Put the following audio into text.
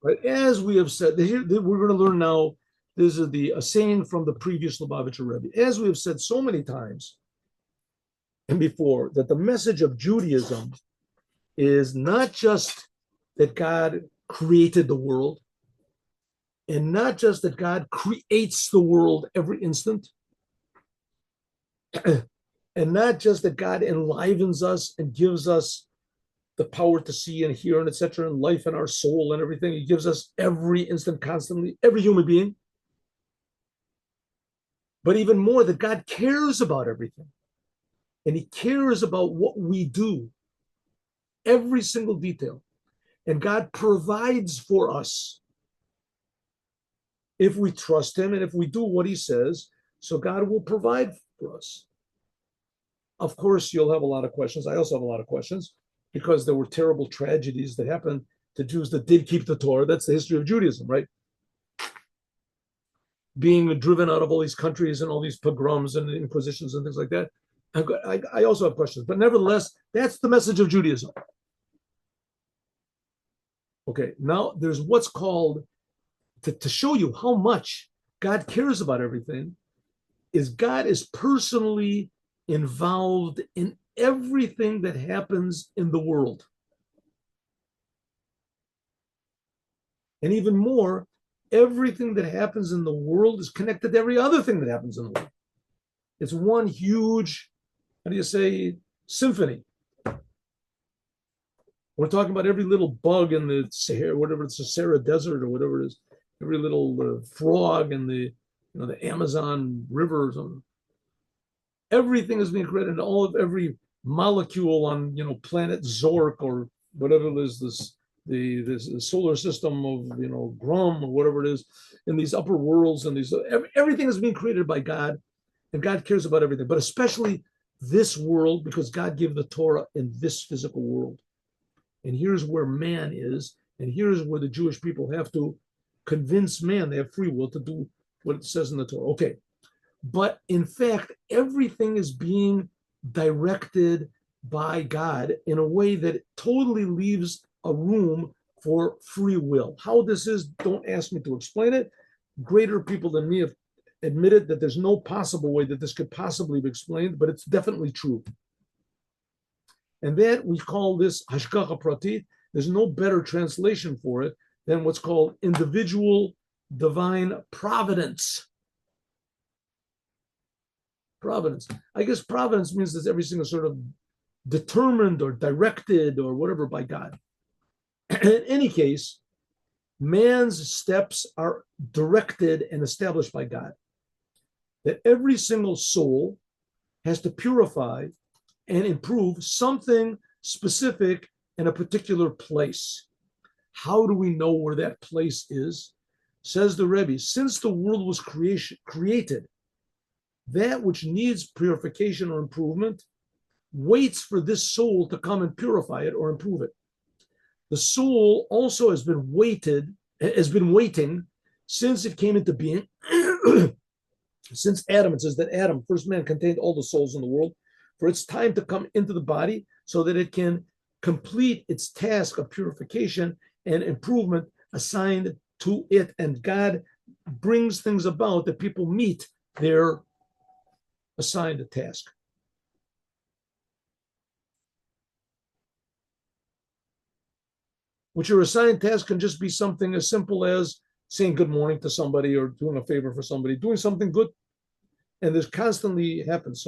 Right? As we have said, we're going to learn now. This is a saying from the previous Lubavitcher Rebbe. As we have said so many times and before, that the message of Judaism is not just that God created the world, and not just that God creates the world every instant, and not just that God enlivens us and gives us the power to see and hear and etc. and life in our soul and everything. He gives us every instant, constantly, every human being. But even more, that God cares about everything. And he cares about what we do, every single detail. And God provides for us if we trust him and if we do what he says. So God will provide for us. Of course, you'll have a lot of questions. I also have a lot of questions because there were terrible tragedies that happened to Jews that did keep the Torah. That's the history of Judaism, right? Being driven out of all these countries and all these pogroms and inquisitions and things like that. I also have questions, but nevertheless, that's the message of Judaism. Okay, now there's what's called, to show you how much God cares about everything, is God is personally involved in everything that happens in the world. And even more, everything that happens in the world is connected to every other thing that happens in the world. It's one huge, how do you say, symphony. We're talking about every little bug in the Sahara, whatever it's the Sahara Desert or whatever it is, every little frog in the Amazon River or something. Everything is being created, all of every molecule on planet Zork or whatever it is, this solar system of Grum or whatever it is, in these upper worlds, and everything is being created by God, and God cares about everything, but especially this world, because God gave the Torah in this physical world. And here's where man is, and here's where the Jewish people have to convince man they have free will to do what it says in the Torah. Okay. But in fact, everything is being directed by God in a way that totally leaves a room for free will. How this is, don't ask me to explain it. Greater people than me have admitted that there's no possible way that this could possibly be explained, but it's definitely true. And that we call this hashgacha pratit. There's no better translation for it than what's called individual divine providence. Providence. I guess providence means that everything is sort of determined or directed or whatever by God. In any case, man's steps are directed and established by God. That every single soul has to purify and improve something specific in a particular place. How do we know where that place is? Says the Rebbe, since the world was created, that which needs purification or improvement waits for this soul to come and purify it or improve it. The soul also has been waiting since it came into being. Since Adam, it says that Adam, first man, contained all the souls in the world, for its time to come into the body so that it can complete its task of purification and improvement assigned to it. And God brings things about that people meet their assigned task. Which your assigned task can just be something as simple as saying good morning to somebody or doing a favor for somebody, doing something good. And this constantly happens. So